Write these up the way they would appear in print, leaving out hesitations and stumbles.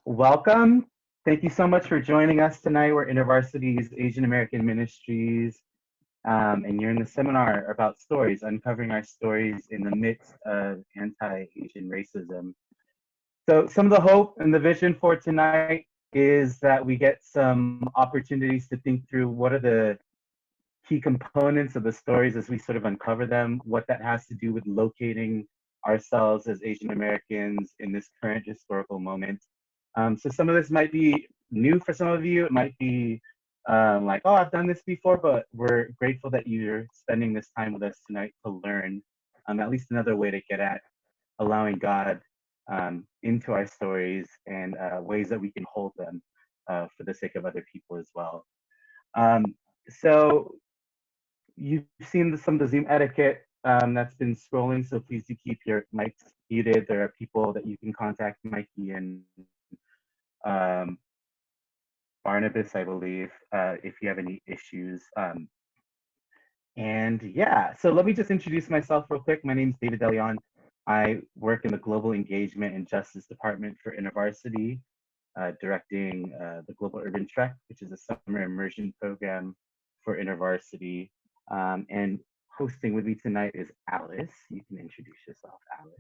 Welcome. Thank you so much for joining us tonight. We're InterVarsity's Asian American Ministries, and you're in the seminar about stories, uncovering our stories in the midst of anti-Asian racism. So some of the hope and the vision for tonight is that we get some opportunities to think through what are the key components of the stories as we sort of uncover them, what that has to do with locating ourselves as Asian Americans in this current historical moment. So some of this might be new for some of you. It might be like, oh, I've done this before, but we're grateful that you're spending this time with us tonight to learn at least another way to get at allowing God into our stories and ways that we can hold them for the sake of other people as well. So you've seen some of the Zoom etiquette that's been scrolling, so please do keep your mics muted. There are people that you can contact, Mikey and Barnabas, I believe, if you have any issues. And yeah, so let me just introduce myself real quick. My name is David DeLeon. I work in the Global Engagement and Justice Department for InterVarsity, directing the Global Urban Trek, which is a summer immersion program for InterVarsity. And hosting with me tonight is Alice. You can introduce yourself, Alice.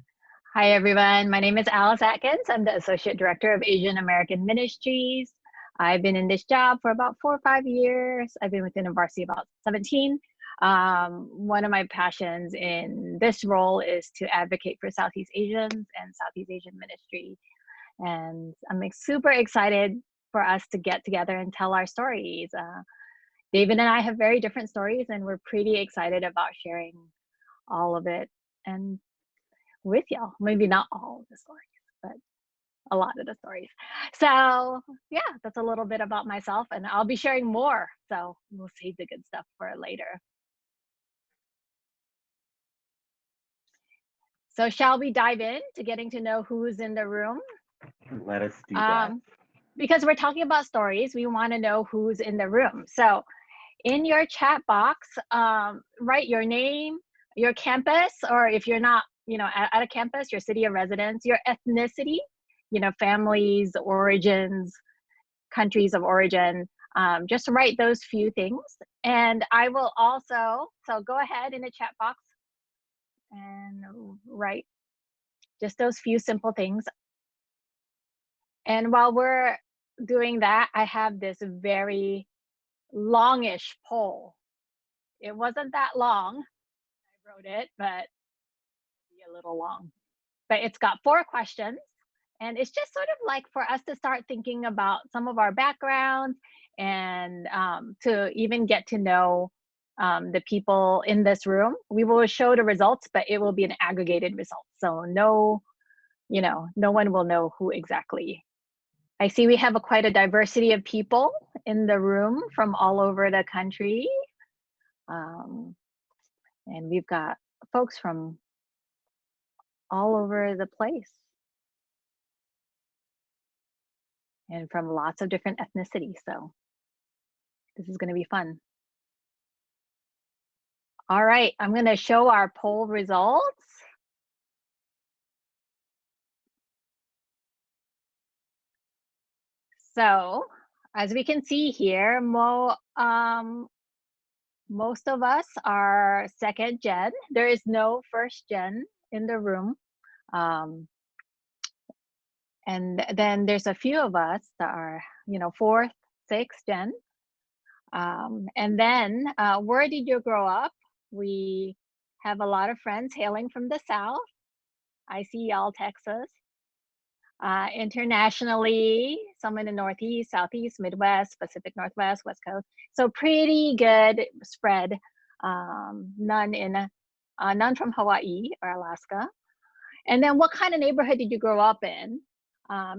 Hi, everyone. My name is Alice Atkins. I'm the Associate Director of Asian American Ministries. I've been in this job for about 4 or 5 years. I've been with InterVarsity about 17. One of my passions in this role is to advocate for Southeast Asians and Southeast Asian ministry. And I'm super excited for us to get together and tell our stories. David and I have very different stories, and we're pretty excited about sharing all of it and with y'all. Maybe not all of the stories, but a lot of the stories. So yeah, that's a little bit about myself, and I'll be sharing more. So we'll save the good stuff for later. So shall we dive in to getting to know who's in the room? Let us do that. Because we're talking about stories, we want to know who's in the room. So in your chat box, write your name, your campus, or if you're not, at a campus, your city of residence, your ethnicity, families, origins, countries of origin. Just write those few things. And I will also, so go ahead in the chat box and write just those few simple things. And while we're doing that, I have this very longish poll. It wasn't that long. I wrote it, but a little long. But it's got 4 questions, and it's just sort of like for us to start thinking about some of our backgrounds and to even get to know the people in this room. We will show the results, but it will be an aggregated result. So no one will know who exactly. I see we have quite a diversity of people in the room from all over the country. And we've got folks from all over the place and from lots of different ethnicities. So this is going to be fun. All right, I'm going to show our poll results. So as we can see here, most of us are second gen. There is no first gen in the room. And then there's a few of us that are, fourth, sixth gen. And then where did you grow up? We have a lot of friends hailing from the South. I see y'all, Texas. Internationally, some in the Northeast, Southeast, Midwest, Pacific Northwest, West Coast. So pretty good spread. None from Hawaii or Alaska. And then what kind of neighborhood did you grow up in?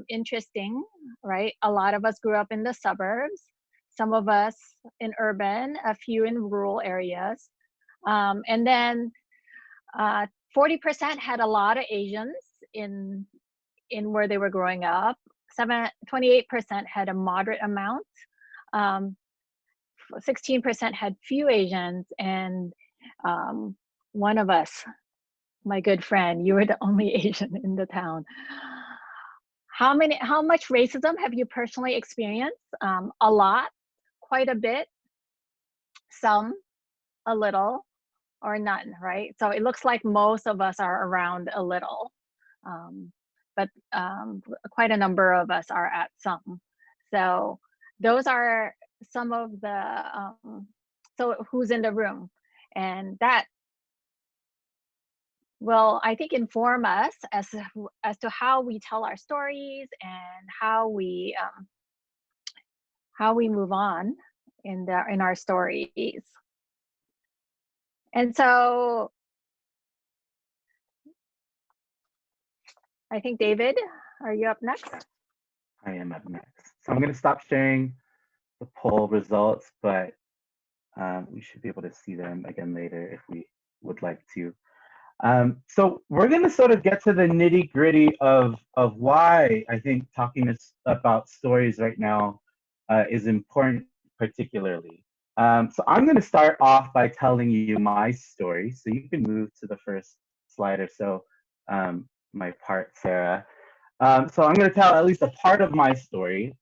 Interesting, right? A lot of us grew up in the suburbs, some of us in urban, a few in rural areas. And then 40% had a lot of Asians in where they were growing up. 28% had a moderate amount. 16% had few Asians, and one of us, my good friend, you were the only Asian in the town. How much racism have you personally experienced? A lot, quite a bit, some, a little, or none, right? So it looks like most of us are around a little, um, but quite a number of us are at some. So those are some of the, so who's in the room? And that will, I think, inform us as to how we tell our stories and how we move on in our stories. And so I think, David, are you up next? I am up next. So I'm going to stop sharing the poll results, but we should be able to see them again later if we would like to. So we're going to sort of get to the nitty gritty of why I think talking about stories right now is important, particularly. So I'm going to start off by telling you my story. So you can move to the first slide or so, my part, Sarah. So I'm going to tell at least a part of my story.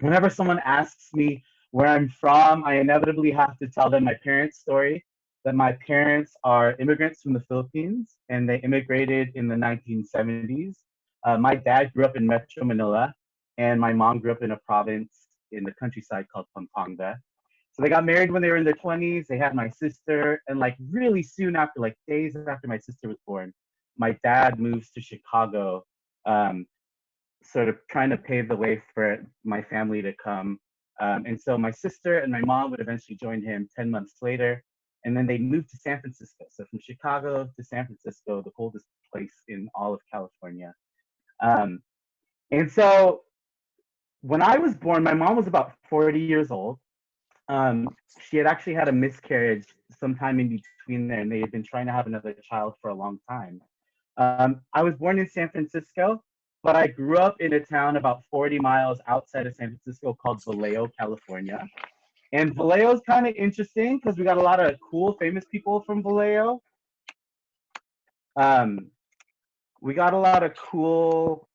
Whenever someone asks me where I'm from, I inevitably have to tell them my parents' story. That my parents are immigrants from the Philippines and they immigrated in the 1970s. My dad grew up in Metro Manila and my mom grew up in a province in the countryside called Pampanga. So they got married when they were in their 20s. They had my sister, and like really soon after, like days after my sister was born, my dad moves to Chicago, um, sort of trying to pave the way for my family to come. And so my sister and my mom would eventually join him 10 months later. And then they moved to San Francisco. So from Chicago to San Francisco, the coldest place in all of California. Um, and so when I was born, my mom was about 40 years old. She had actually had a miscarriage sometime in between there, and they had been trying to have another child for a long time. I was born in San Francisco, but I grew up in a town about 40 miles outside of San Francisco called Vallejo, California. And Vallejo is kind of interesting because we got a lot of cool, famous people from Vallejo. Um, we got a lot of cool,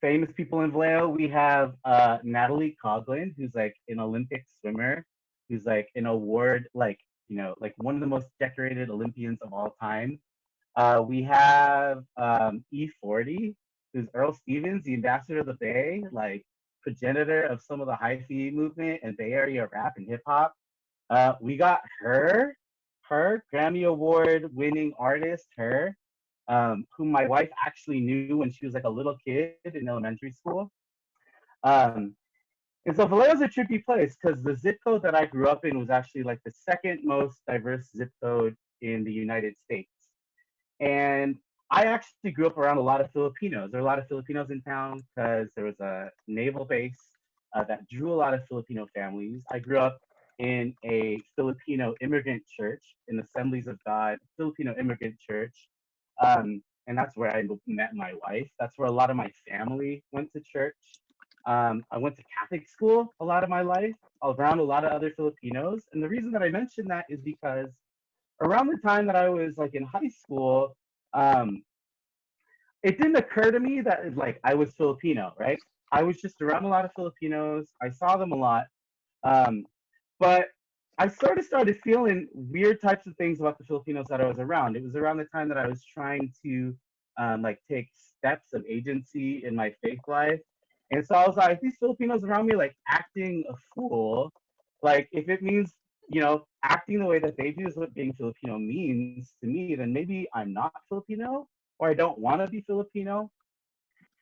famous people in Vallejo. We have Natalie Coughlin, who's like an Olympic swimmer, who's like an award, like, like one of the most decorated Olympians of all time. We have E40, who's Earl Stevens, the ambassador of the Bay, like progenitor of some of the hyphy movement and Bay Area rap and hip hop. We got her Grammy Award winning artist, her, whom my wife actually knew when she was like a little kid in elementary school. Um, and so Vallejo's a tricky place because the zip code that I grew up in was actually like the second most diverse zip code in the United States. And I actually grew up around a lot of Filipinos. There are a lot of Filipinos in town because there was a naval base that drew a lot of Filipino families. I grew up in a Filipino immigrant church, in Assemblies of God Filipino immigrant church. And that's where I met my wife. That's where a lot of my family went to church. I went to Catholic school a lot of my life, around a lot of other Filipinos. And the reason that I mention that is because around the time that I was like in high school, um, it didn't occur to me that like I was Filipino, right? I was just around a lot of Filipinos. I saw them a lot. Um, but I sort of started feeling weird types of things about the Filipinos that I was around. It was around the time that I was trying to like take steps of agency in my faith life. And so I was like, these Filipinos around me like acting a fool. Like if it means, acting the way that they do is what being Filipino means to me, then maybe I'm not Filipino or I don't want to be Filipino.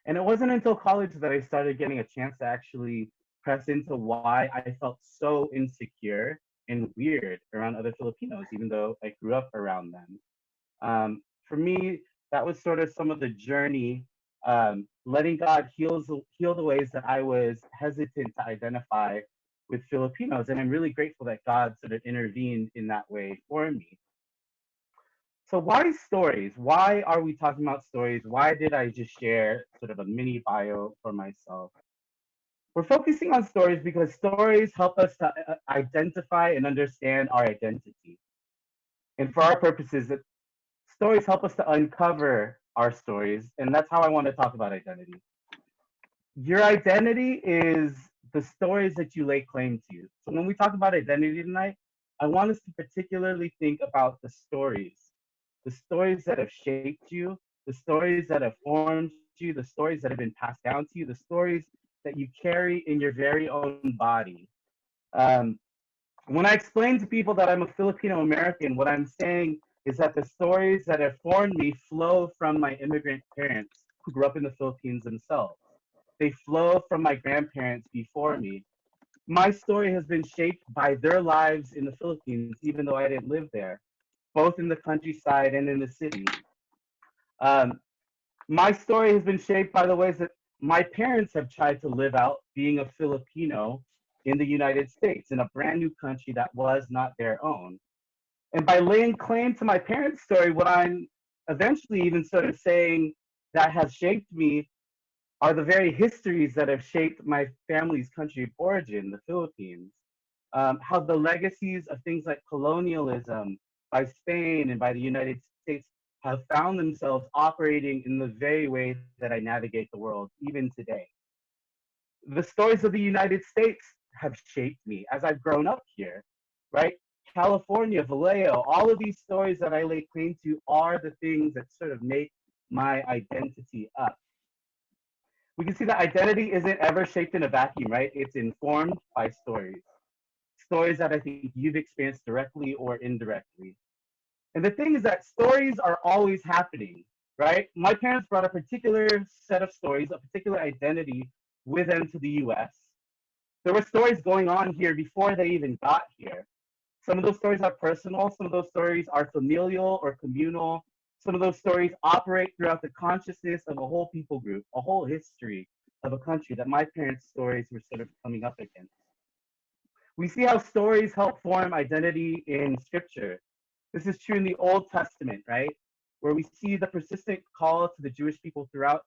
And it wasn't until college that I started getting a chance to actually press into why I felt so insecure and weird around other Filipinos, even though I grew up around them. For me, that was sort of some of the journey, letting God heal the ways that I was hesitant to identify with Filipinos. And I'm really grateful that God sort of intervened in that way for me. So why stories? Why are we talking about stories? Why did I just share sort of a mini bio for myself? We're focusing on stories because stories help us to identify and understand our identity. And for our purposes, stories help us to uncover our stories. And that's how I want to talk about identity. Your identity is the stories that you lay claim to. So when we talk about identity tonight, I want us to particularly think about the stories that have shaped you, the stories that have formed you, the stories that have been passed down to you, the stories that you carry in your very own body. Um, when I explain to people that I'm a Filipino American, what I'm saying is that the stories that have formed me flow from my immigrant parents who grew up in the Philippines themselves. They flow from my grandparents before me. My story has been shaped by their lives in the Philippines, even though I didn't live there, both in the countryside and in the city. Um, my story has been shaped by the ways that my parents have tried to live out being a Filipino in the United States, in a brand new country that was not their own. And by laying claim to my parents' story, what I'm eventually even sort of saying that has shaped me are the very histories that have shaped my family's country of origin, the Philippines. How the legacies of things like colonialism by Spain and by the United States have found themselves operating in the very way that I navigate the world, even today. The stories of the United States have shaped me as I've grown up here, right? California, Vallejo, all of these stories that I lay claim to are the things that sort of make my identity up. We can see that identity isn't ever shaped in a vacuum, right? It's informed by stories, stories that I think you've experienced directly or indirectly. And the thing is that stories are always happening, right? My parents brought a particular set of stories, a particular identity with them to the US. There were stories going on here before they even got here. Some of those stories are personal, some of those stories are familial or communal. Some of those stories operate throughout the consciousness of a whole people group, a whole history of a country that my parents' stories were sort of coming up against. We see how stories help form identity in scripture. This is true in the Old Testament, right? Where we see the persistent call to the Jewish people throughout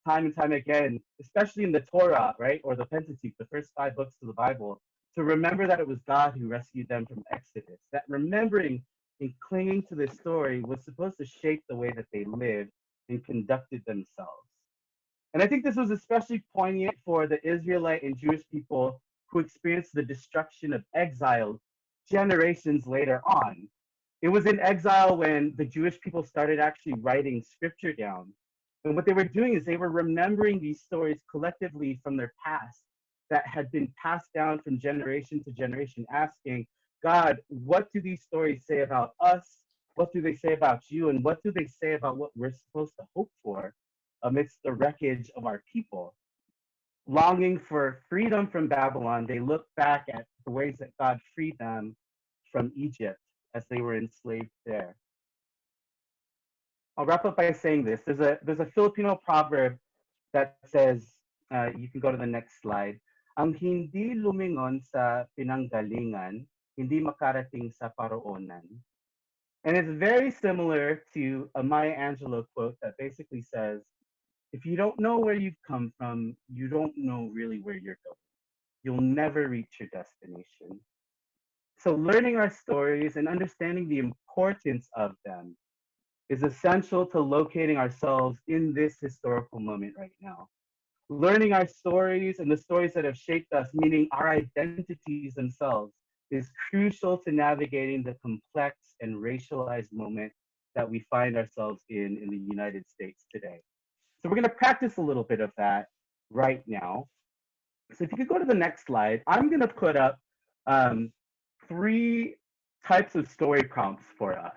time and time again, especially in the Torah, right? Or the Pentateuch, the first five books of the Bible, to remember that it was God who rescued them from Exodus. That remembering and clinging to this story was supposed to shape the way that they lived and conducted themselves. And I think this was especially poignant for the Israelite and Jewish people who experienced the destruction of exile generations later on. It was in exile when the Jewish people started actually writing scripture down. And what they were doing is they were remembering these stories collectively from their past that had been passed down from generation to generation, asking, God, what do these stories say about us? What do they say about you? And what do they say about what we're supposed to hope for amidst the wreckage of our people? Longing for freedom from Babylon, they look back at the ways that God freed them from Egypt as they were enslaved there. I'll wrap up by saying this. There's a Filipino proverb that says, you can go to the next slide. Ang hindi lumingon sa pinanggalingan, hindi makarating sa paroonan. And it's very similar to a Maya Angelou quote that basically says, if you don't know where you've come from, you don't know really where you're going. You'll never reach your destination. So learning our stories and understanding the importance of them is essential to locating ourselves in this historical moment right now. Learning our stories and the stories that have shaped us, meaning our identities themselves, is crucial to navigating the complex and racialized moment that we find ourselves in the United States today. So we're going to practice a little bit of that right now. So if you could go to the next slide, I'm going to put up um, three types of story prompts for us.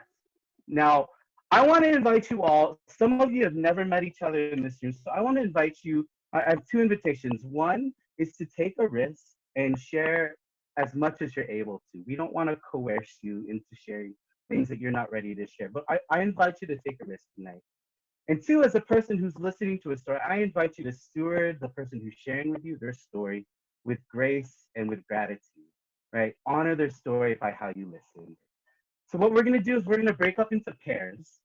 Now, I want to invite you all. Some of you have never met each other in this room, so I want to invite you. I have two invitations. One is to take a risk and share as much as you're able to. We don't want to coerce you into sharing things that you're not ready to share, but I invite you to take a risk tonight. And two, as a person who's listening to a story, I invite you to steward the person who's sharing with you their story with grace and with gratitude, right? Honor their story by how you listen. So what we're going to do is we're going to break up into pairs.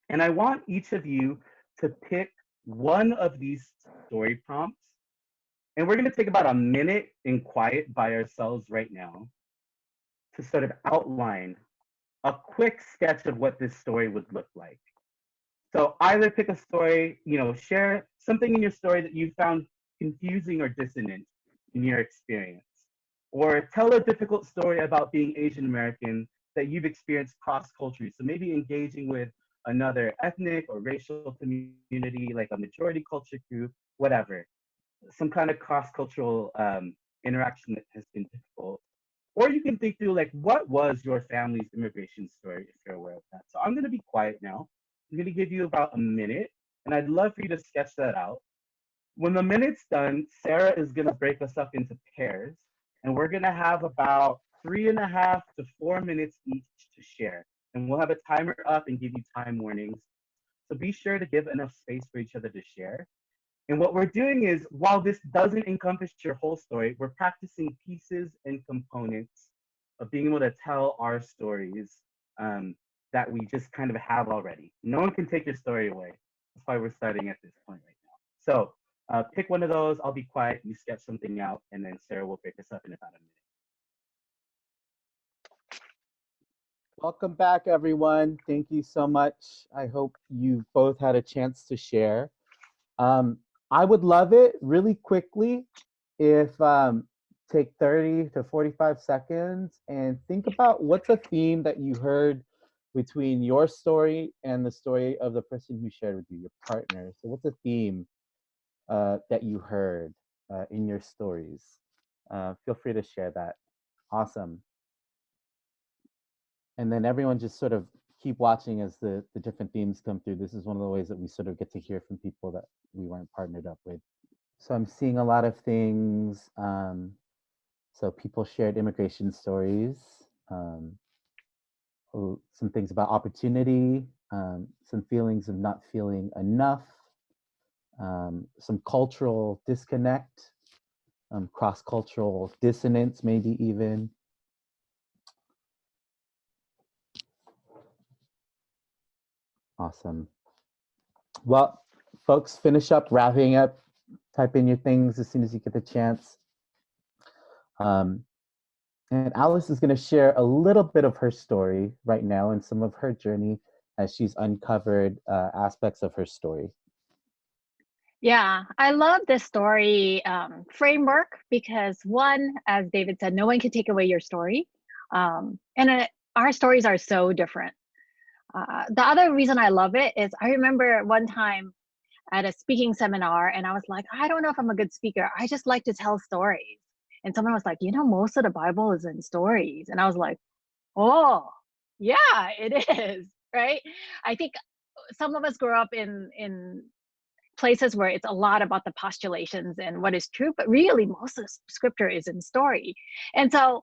And I want each of you to pick one of these story prompts. And we're going to take about a minute in quiet by ourselves right now to sort of outline a quick sketch of what this story would look like. So either pick a story, share something in your story that you found confusing or dissonant in your experience. Or tell a difficult story about being Asian American that you've experienced cross culturally. So maybe engaging with another ethnic or racial community, like a majority culture group, whatever. Some kind of cross cultural interaction that has been difficult. Or you can think through like, what was your family's immigration story if you're aware of that? So I'm going to be quiet now. I'm going to give you about a minute, and I'd love for you to sketch that out. When the minute's done, Sarah is going to break us up into pairs, and we're going to have about 3.5 to 4 minutes each to share. And we'll have a timer up and give you time warnings. So be sure to give enough space for each other to share. And what we're doing is, while this doesn't encompass your whole story, we're practicing pieces and components of being able to tell our stories that we just kind of have already. No one can take your story away. That's why we're starting at this point right now. So pick one of those. I'll be quiet. You sketch something out, and then Sarah will pick us up in about a minute. Welcome back, everyone. Thank you so much. I hope you both had a chance to share. I would love it really quickly if take 30 to 45 seconds and think about what's a theme that you heard between your story and the story of the person who shared with you, your partner. So what's a theme that you heard in your stories? Feel free to share that. Awesome. And then everyone just sort of keep watching as the different themes come through. This is one of the ways that we sort of get to hear from people that we weren't partnered up with. So I'm seeing a lot of things. So people shared immigration stories, some things about opportunity, some feelings of not feeling enough, some cultural disconnect, cross-cultural dissonance, maybe even. Awesome. Well, folks, finish up, wrapping up, type in your things as soon as you get the chance. And Alice is going to share a little bit of her story right now and some of her journey as she's uncovered aspects of her story. Yeah, I love this story framework because one, as David said, no one can take away your story. Our stories are so different. The other reason I love it is I remember one time at a speaking seminar and I was like, I don't know if I'm a good speaker. I just like to tell stories. And someone was like, most of the Bible is in stories. And I was like, oh, yeah, it is, right? I think some of us grew up in places where it's a lot about the postulations and what is true, but really most of the scripture is in story. And so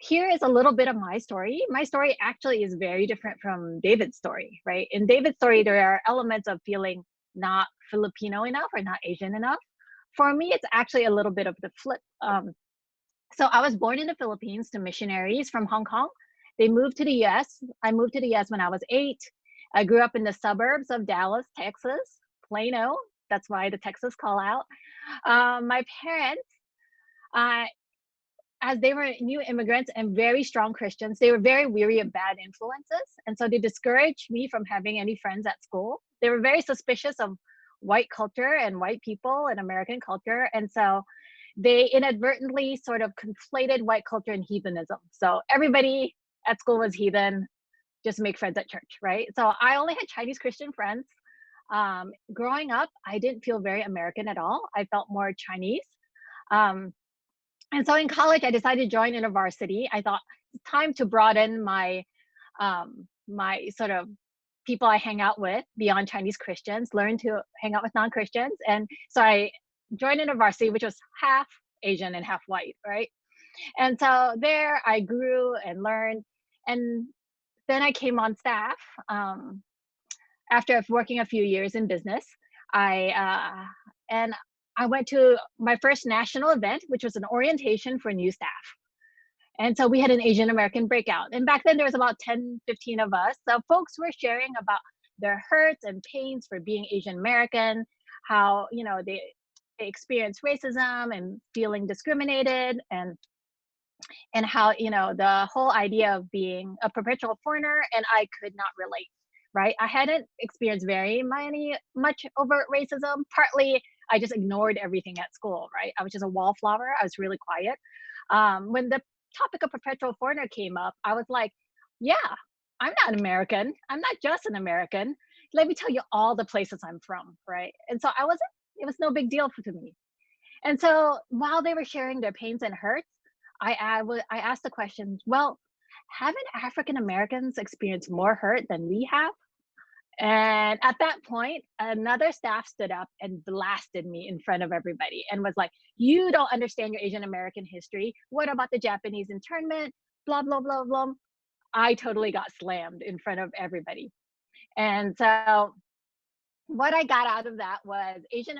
here is a little bit of my story. My story actually is very different from David's story, right? In David's story, there are elements of feeling not Filipino enough or not Asian enough. For me, it's actually a little bit of the flip. So I was born in the Philippines to missionaries from Hong Kong. They moved to the US. I moved to the US when I was 8. I grew up in the suburbs of Dallas, Texas, Plano. That's why the Texas call out. My parents, as they were new immigrants and very strong Christians, they were very weary of bad influences. And so they discouraged me from having any friends at school. They were very suspicious of white culture and white people and American culture. And so they inadvertently sort of conflated white culture and heathenism. So everybody at school was heathen, just make friends at church, right? So I only had Chinese Christian friends. Growing up, I didn't feel very American at all. I felt more Chinese. And so in college, I decided to join InterVarsity. I thought it's time to broaden my my sort of people I hang out with beyond Chinese Christians, learn to hang out with non-Christians. And so I joined InterVarsity, which was half Asian and half white, right? And so there I grew and learned. And then I came on staff after working a few years in business. And I went to my first national event, which was an orientation for new staff. And so we had an Asian American breakout. And back then there was about 10, 15 of us. So folks were sharing about their hurts and pains for being Asian American, how, they experience racism and feeling discriminated, and how, the whole idea of being a perpetual foreigner, and I could not relate, right? I hadn't experienced very much overt racism. Partly I just ignored everything at school, right? I was just a wallflower. I was really quiet. When the topic of perpetual foreigner came up, I was like, yeah, I'm not American. I'm not just an American. Let me tell you all the places I'm from, right? And so it was no big deal to me. And so while they were sharing their pains and hurts, I asked the question, well, haven't African Americans experienced more hurt than we have? And at that point, another staff stood up and blasted me in front of everybody and was like, you don't understand your Asian American history. What about the Japanese internment? Blah, blah, blah, blah. I totally got slammed in front of everybody. And so what I got out of that was Asian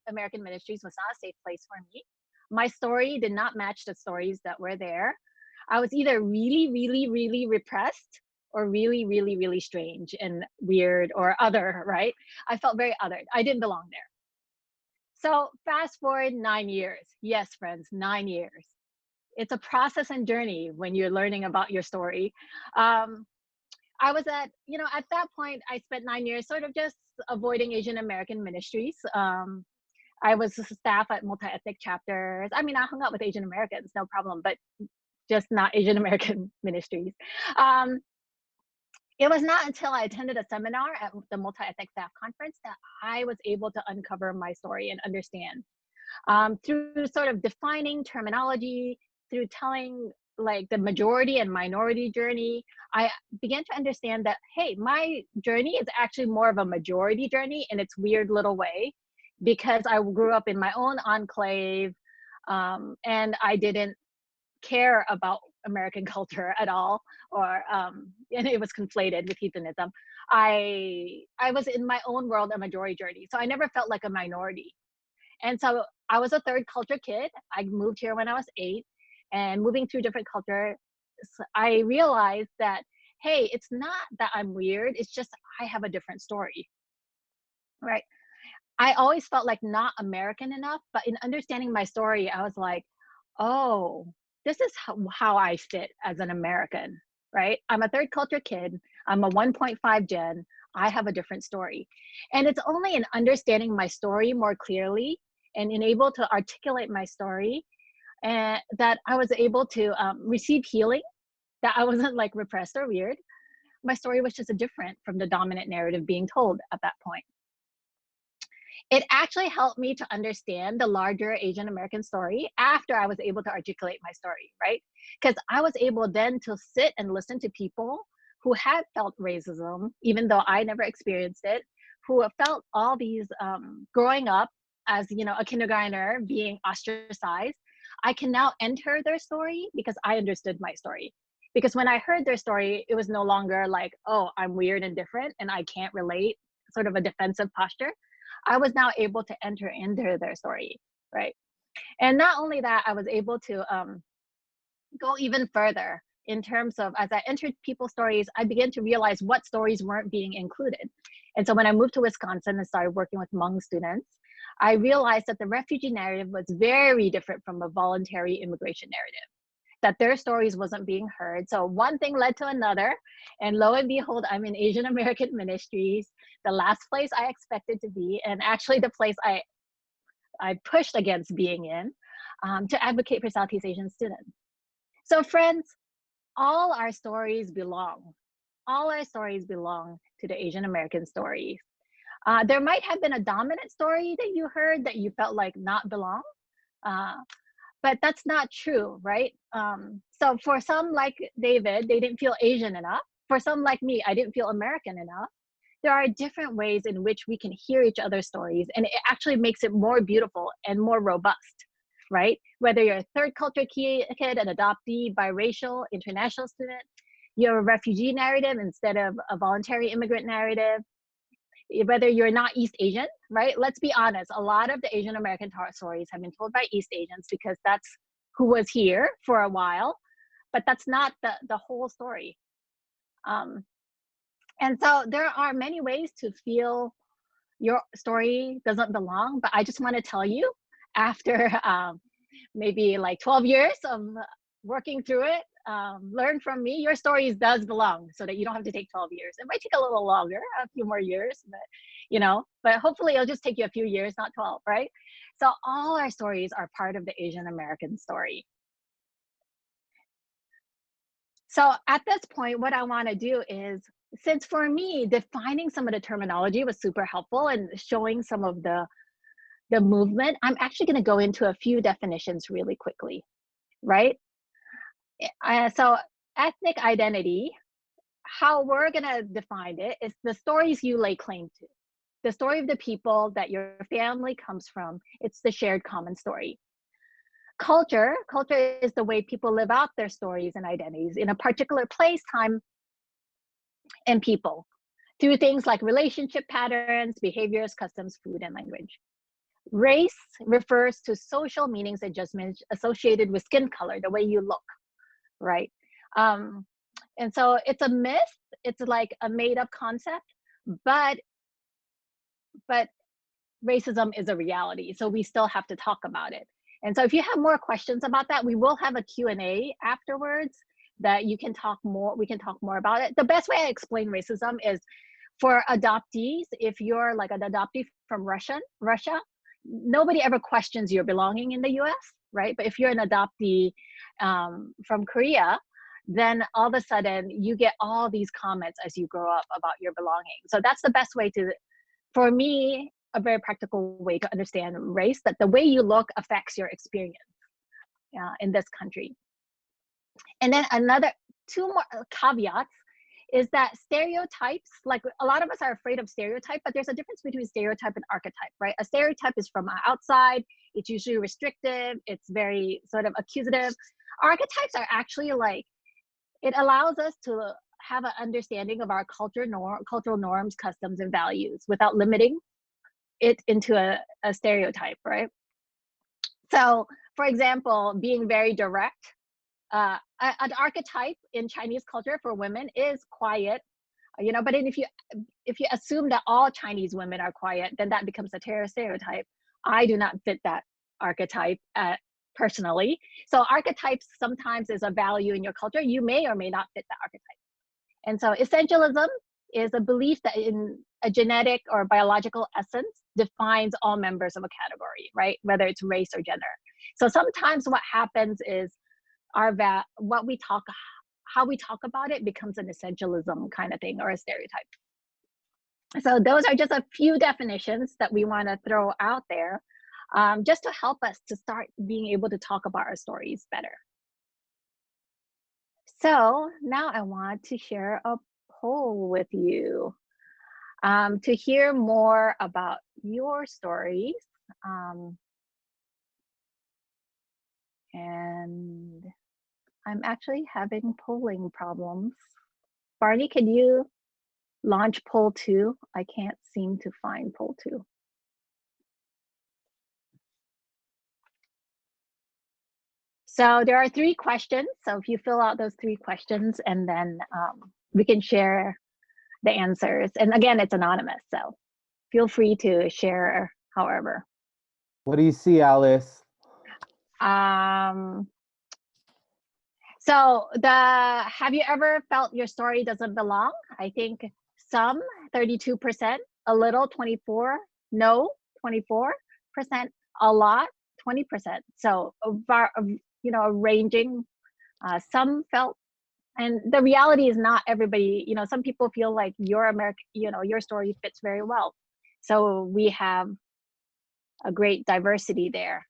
American Ministries was not a safe place for me. My story did not match the stories that were there. I was either really, really, really repressed or really, really, really strange and weird or other, right? I felt very othered. I didn't belong there. So fast forward 9 years. Yes, friends, 9 years. It's a process and journey when you're learning about your story. I was at that point, I spent 9 years sort of just avoiding Asian American ministries. I was a staff at multi-ethnic chapters. I mean, I hung out with Asian Americans, no problem, but just not Asian American ministries. It was not until I attended a seminar at the multi-ethnic staff conference that I was able to uncover my story and understand. Through sort of defining terminology, through telling like the majority and minority journey, I began to understand that, hey, my journey is actually more of a majority journey in its weird little way, because I grew up in my own enclave, and I didn't care about American culture at all, or and it was conflated with heathenism. I was in my own world a majority journey, so I never felt like a minority. And so I was a third culture kid. I moved here when I was 8, and moving through different cultures, I realized that, hey, it's not that I'm weird, it's just I have a different story, right? I always felt like not American enough, but in understanding my story, I was like, oh, this is how I fit as an American, right? I'm a third culture kid. I'm a 1.5 gen. I have a different story. And it's only in understanding my story more clearly and in able to articulate my story, and that I was able to receive healing, that I wasn't like repressed or weird. My story was just different from the dominant narrative being told at that point. It actually helped me to understand the larger Asian American story after I was able to articulate my story, right? Because I was able then to sit and listen to people who had felt racism, even though I never experienced it, who have felt all these growing up as, a kindergartner being ostracized. I can now enter their story because I understood my story. Because when I heard their story, it was no longer like, oh, I'm weird and different and I can't relate, sort of a defensive posture. I was now able to enter into their story, right? And not only that, I was able to go even further in terms of, as I entered people's stories, I began to realize what stories weren't being included. And so when I moved to Wisconsin and started working with Hmong students, I realized that the refugee narrative was very different from a voluntary immigration narrative, that their stories wasn't being heard. So one thing led to another, and lo and behold, I'm in Asian American Ministries, the last place I expected to be, and actually the place I pushed against being in, to advocate for Southeast Asian students. So friends, all our stories belong. All our stories belong to the Asian American stories. There might have been a dominant story that you heard that you felt like not belong, but that's not true, right? So for some like David, they didn't feel Asian enough. For some like me, I didn't feel American enough. There are different ways in which we can hear each other's stories, and it actually makes it more beautiful and more robust, right? Whether you're a third culture kid, an adoptee, biracial, international student, you're a refugee narrative instead of a voluntary immigrant narrative, whether you're not East Asian, right? Let's be honest, a lot of the Asian American stories have been told by East Asians because that's who was here for a while, but that's not the whole story. And so there are many ways to feel your story doesn't belong, but I just want to tell you, after maybe like 12 years of working through it, learn from me, your stories does belong, so that you don't have to take 12 years. It might take a little longer, a few more years, but you know, but hopefully it'll just take you a few years, not 12, right? So all our stories are part of the Asian American story. So at this point, what I want to do is, since for me, defining some of the terminology was super helpful and showing some of the movement, I'm actually going to go into a few definitions really quickly, right? So ethnic identity, how we're going to define it is the stories you lay claim to. The story of the people that your family comes from, it's the shared common story. Culture is the way people live out their stories and identities in a particular place, time, and people through things like relationship patterns, behaviors, customs, food, and language. Race refers to social meanings and judgments associated with skin color, the way you look, right? And so it's a myth, it's like a made up concept, but racism is a reality, so we still have to talk about it. And so if you have more questions about that, we will have a Q&A afterwards that you can talk more, we can talk more about it. The best way I explain racism is for adoptees, if you're like an adoptee from Russia, nobody ever questions your belonging in the US, right? But if you're an adoptee from Korea, then all of a sudden you get all these comments as you grow up about your belonging. So that's the best way to, for me, a very practical way to understand race, that the way you look affects your experience in this country. And then another two more caveats is that stereotypes, like a lot of us are afraid of stereotype, but there's a difference between stereotype and archetype, right? A stereotype is from outside, it's usually restrictive, it's very sort of accusative. Archetypes are actually like, it allows us to have an understanding of our cultural norms, customs, and values without limiting it into a stereotype, right? So, for example, being very direct, an archetype in Chinese culture for women is quiet, you know, but if you assume that all Chinese women are quiet, then that becomes a stereotype. I do not fit that archetype personally. So archetypes sometimes is a value in your culture. You may or may not fit that archetype. And so essentialism is a belief that in a genetic or biological essence defines all members of a category, right? Whether it's race or gender. So sometimes what happens is how we talk about it becomes an essentialism kind of thing or a stereotype. So those are just a few definitions that we want to throw out there just to help us to start being able to talk about our stories better. So now I want to share a poll with you to hear more about your stories. And I'm actually having polling problems. Barney, can you launch poll 2? I can't seem to find poll 2. So there are 3 questions. So if you fill out those 3 questions, and then we can share the answers. And again, it's anonymous, so feel free to share however. What do you see, Alice? So have you ever felt your story doesn't belong? I think some, 32%, a little, 24%, no, 24%, a lot, 20%. So, you know, ranging. Some felt, and the reality is not everybody, you know, some people feel like your story fits very well. So we have a great diversity there.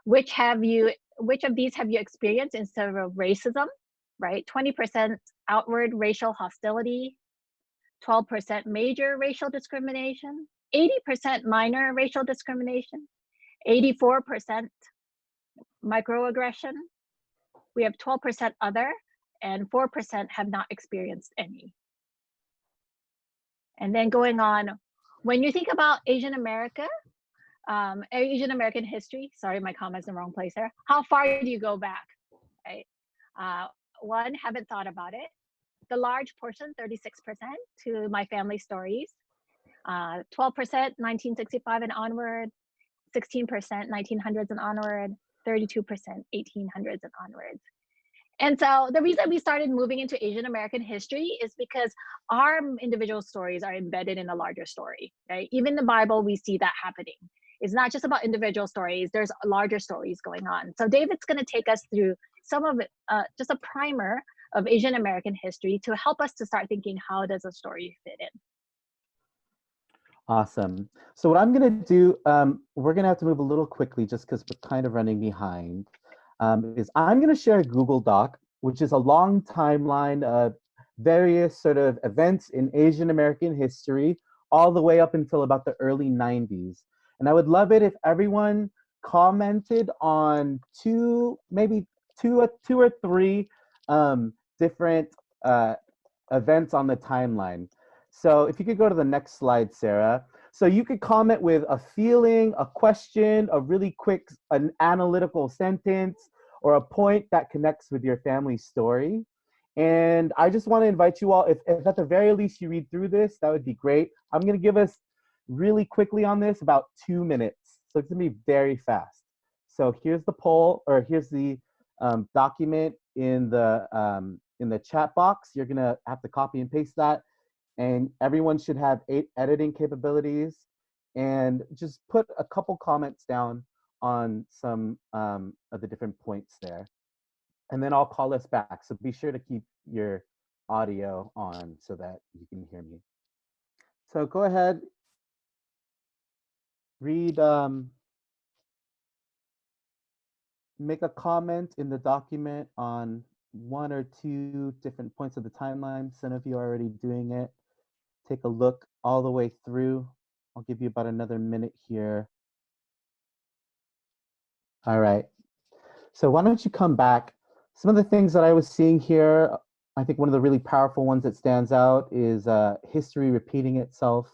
Which of these have you experienced instead of racism, right? 20% outward racial hostility, 12% major racial discrimination, 80% minor racial discrimination, 84% microaggression. We have 12% other, and 4% have not experienced any. And then going on, when you think about Asian American history, sorry, my comma's in the wrong place there. How far do you go back, right? 1, haven't thought about it. The large portion, 36%, to my family stories. 12%, 1965 and onward. 16%, 1900s and onward. 32%, 1800s and onwards. And so the reason we started moving into Asian American history is because our individual stories are embedded in a larger story, right? Even in the Bible, we see that happening. It's not just about individual stories, there's larger stories going on. So David's going to take us through some of it, just a primer of Asian American history to help us to start thinking, how does a story fit in? Awesome. So what I'm going to do, we're going to have to move a little quickly just because we're kind of running behind, is I'm going to share a Google Doc, which is a long timeline of various sort of events in Asian American history, all the way up until about the early 90s. And I would love it if everyone commented on maybe two or three different events on the timeline. So if you could go to the next slide, Sarah. So you could comment with a feeling, a question, a really quick, an analytical sentence, or a point that connects with your family's story. And I just want to invite you all, if at the very least you read through this, that would be great. I'm going to give us really quickly on this about 2 minutes. So it's going to be very fast. So here's the poll, or here's the document in the chat box. You're going to have to copy and paste that. And everyone should have 8 editing capabilities, and just put a couple comments down on some of the different points there. And then I'll call us back. So be sure to keep your audio on so that you can hear me. So go ahead, read, make a comment in the document on 1 or 2 different points of the timeline. Some of you are already doing it. Take a look all the way through. I'll give you about another minute here. All right. So why don't you come back? Some of the things that I was seeing here, I think one of the really powerful ones that stands out is history repeating itself.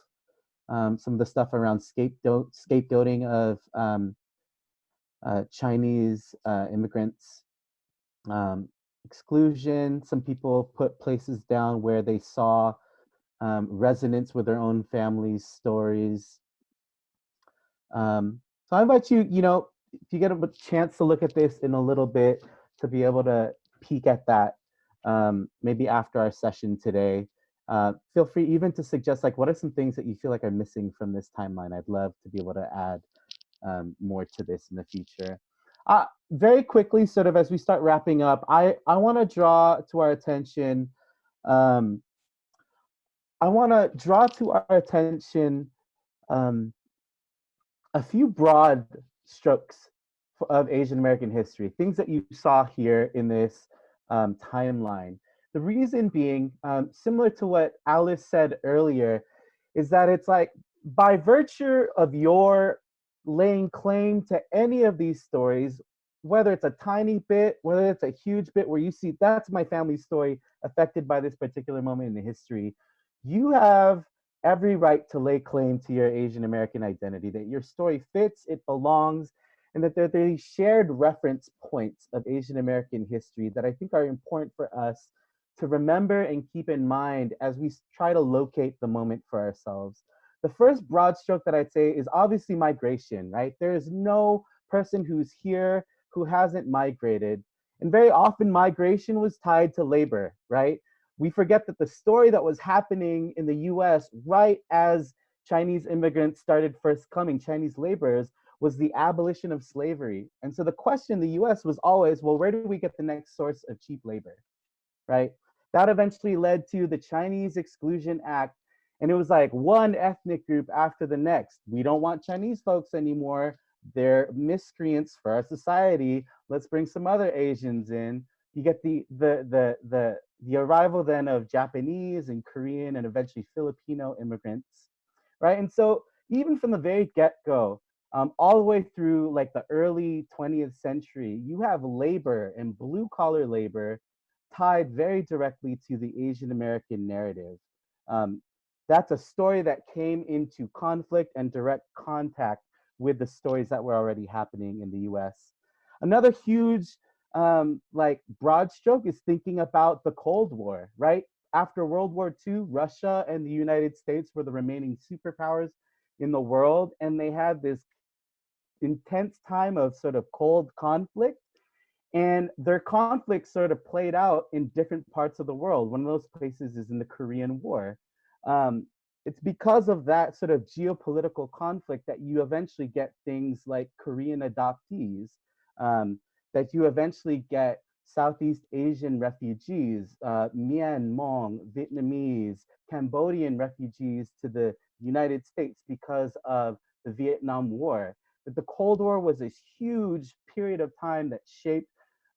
Some of the stuff around scapegoating of Chinese immigrants, exclusion. Some people put places down where they saw resonance with their own families' stories. So I invite you, if you get a chance to look at this in a little bit, to be able to peek at that, maybe after our session today. Feel free even to suggest, like, what are some things that you feel like are missing from this timeline? I'd love to be able to add more to this in the future. Very quickly, sort of as we start wrapping up, I want to draw to our attention, um, a few broad strokes of Asian American history, things that you saw here in this timeline. The reason being, similar to what Alice said earlier, is that it's like, by virtue of your laying claim to any of these stories, whether it's a tiny bit, whether it's a huge bit where you see that's my family's story affected by this particular moment in the history, you have every right to lay claim to your Asian American identity, that your story fits, it belongs, and that there are these shared reference points of Asian American history that I think are important for us to remember and keep in mind as we try to locate the moment for ourselves. The first broad stroke that I'd say is obviously migration, right? There is no person who's here who hasn't migrated. And very often migration was tied to labor, right? We forget that the story that was happening in the US right as Chinese immigrants started first coming, Chinese laborers, was the abolition of slavery. And so the question in the US was always, well, where do we get the next source of cheap labor, right? That eventually led to the Chinese Exclusion Act. And it was like one ethnic group after the next. We don't want Chinese folks anymore. They're miscreants for our society. Let's bring some other Asians in. You get the arrival then of Japanese and Korean and eventually Filipino immigrants, right? And so even from the very get-go, all the way through like the early 20th century, you have labor and blue-collar labor tied very directly to the Asian American narrative. That's a story that came into conflict and direct contact with the stories that were already happening in the US. Another huge like broad stroke is thinking about the Cold War, right? After World War II, Russia and the United States were the remaining superpowers in the world, and they had this intense time of sort of cold conflict. And their conflicts sort of played out in different parts of the world. One of those places is in the Korean War. Um, it's because of that sort of geopolitical conflict that you eventually get things like Korean adoptees, um, that you eventually get Southeast Asian refugees, Myanmar, Vietnamese, Cambodian refugees to the United States because of the Vietnam War. That the Cold War was a huge period of time that shaped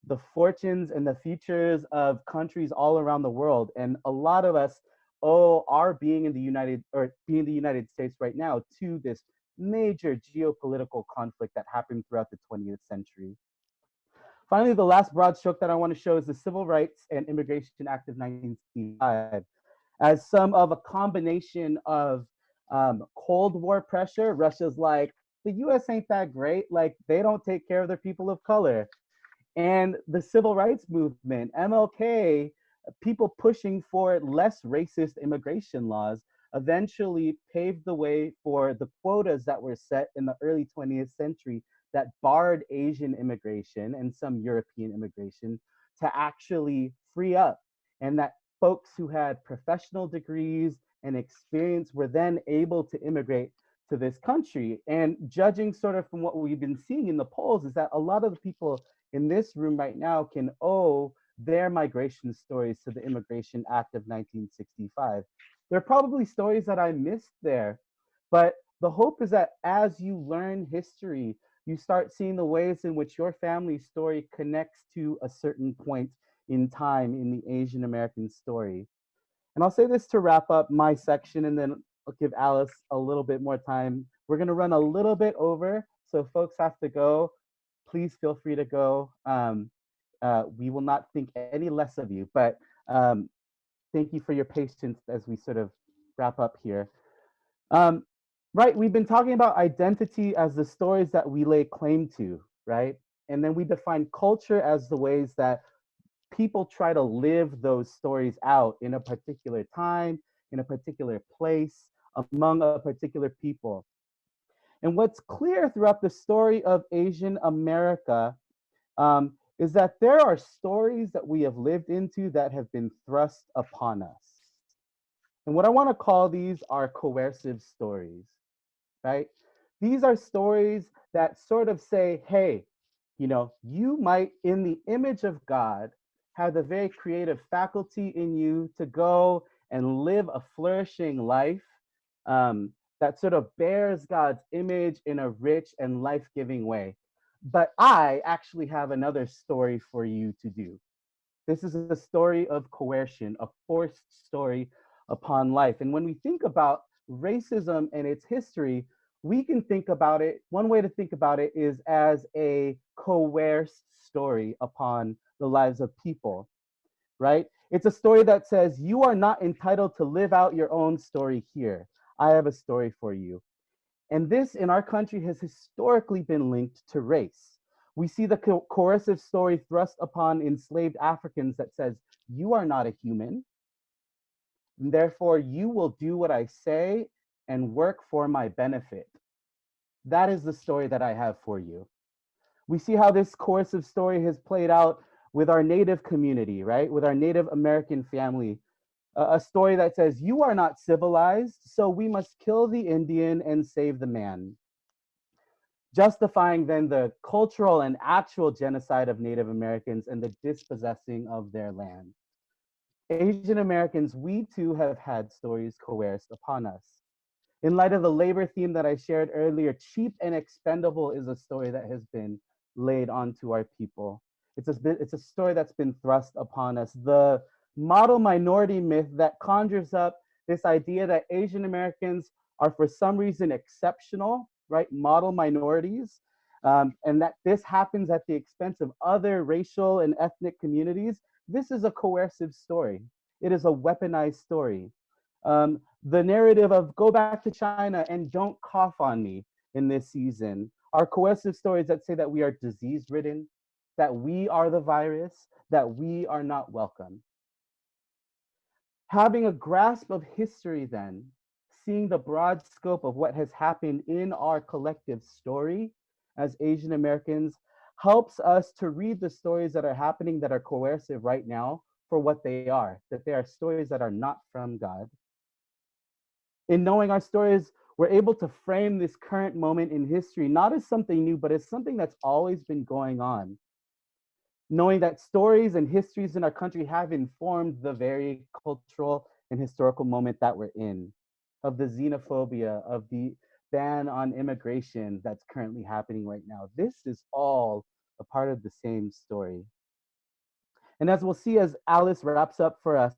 the fortunes and the futures of countries all around the world. And a lot of us owe our being in the United States right now to this major geopolitical conflict that happened throughout the 20th century. Finally, the last broad stroke that I want to show is the Civil Rights and Immigration Act of 1965 as some of a combination of Cold War pressure. Russia's like, the US ain't that great. Like, they don't take care of their people of color. And the civil rights movement, MLK, people pushing for less racist immigration laws, eventually paved the way for the quotas that were set in the early 20th century that barred Asian immigration and some European immigration to actually free up. And that folks who had professional degrees and experience were then able to immigrate to this country. And judging sort of from what we've been seeing in the polls is that a lot of the people in this room right now can owe their migration stories to the Immigration Act of 1965. There are probably stories that I missed there, but the hope is that as you learn history, you start seeing the ways in which your family's story connects to a certain point in time in the Asian American story. And I'll say this to wrap up my section, and then I'll give Alice a little bit more time. We're going to run a little bit over, so if folks have to go, please feel free to go. We will not think any less of you, but thank you for your patience as we sort of wrap up here. Um, right, we've been talking about identity as the stories that we lay claim to, right? And then we define culture as the ways that people try to live those stories out in a particular time, in a particular place, among a particular people. And what's clear throughout the story of Asian America is that there are stories that we have lived into that have been thrust upon us. And what I want to call these are coercive stories, right? These are stories that sort of say, hey, you know, you might, in the image of God, have the very creative faculty in you to go and live a flourishing life that sort of bears God's image in a rich and life giving way. But I actually have another story for you to do. This is a story of coercion, a forced story upon life. And when we think about racism and its history, we can think about it, one way to think about it is as a coerced story upon the lives of people, right? It's a story that says, you are not entitled to live out your own story here. I have a story for you. And this in our country has historically been linked to race. We see the coercive story thrust upon enslaved Africans that says, you are not a human, and therefore you will do what I say and work for my benefit. That is the story that I have for you. We see how this coercive story has played out with our Native community, right? With our Native American family. A story that says, you are not civilized, so we must kill the Indian and save the man, justifying then the cultural and actual genocide of Native Americans and the dispossessing of their land. Asian Americans, we too have had stories coerced upon us. In light of the labor theme that I shared earlier, cheap and expendable is a story that has been laid onto our people. It's a story that's been thrust upon us. The model minority myth that conjures up this idea that Asian Americans are for some reason exceptional, right? Model minorities, and that this happens at the expense of other racial and ethnic communities. This is a coercive story. It is a weaponized story. The narrative of go back to China and don't cough on me in this season are coercive stories that say that we are disease ridden, that we are the virus, that we are not welcome. Having a grasp of history, then, seeing the broad scope of what has happened in our collective story as Asian Americans helps us to read the stories that are happening that are coercive right now for what they are, that they are stories that are not from God. In knowing our stories, we're able to frame this current moment in history not as something new, but as something that's always been going on. Knowing that stories and histories in our country have informed the very cultural and historical moment that we're in, of the xenophobia, of the ban on immigration that's currently happening right now. This is all a part of the same story. And as we'll see as Alice wraps up for us,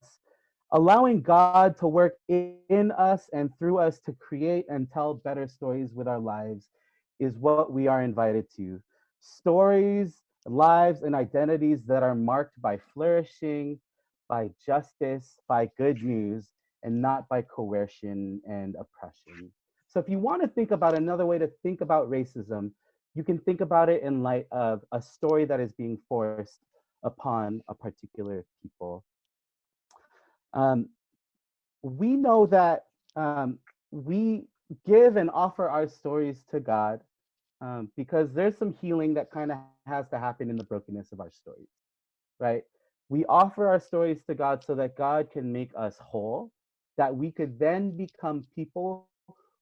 allowing God to work in us and through us to create and tell better stories with our lives is what we are invited to. Stories, lives, and identities that are marked by flourishing, by justice, by good news, and not by coercion and oppression. So if you want to think about another way to think about racism, you can think about it in light of a story that is being forced upon a particular people. Um, we know that we give and offer our stories to God because there's some healing that kind of has to happen in the brokenness of our stories, right? We offer our stories to God so that God can make us whole, that we could then become people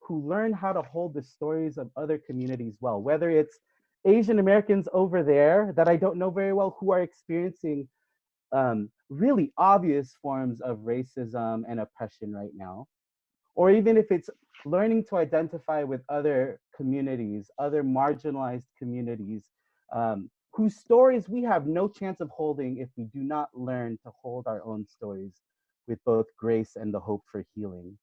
who learn how to hold the stories of other communities well, whether it's Asian Americans over there that I don't know very well who are experiencing really obvious forms of racism and oppression right now, or even if it's learning to identify with other communities, other marginalized communities, whose stories we have no chance of holding if we do not learn to hold our own stories with both grace and the hope for healing.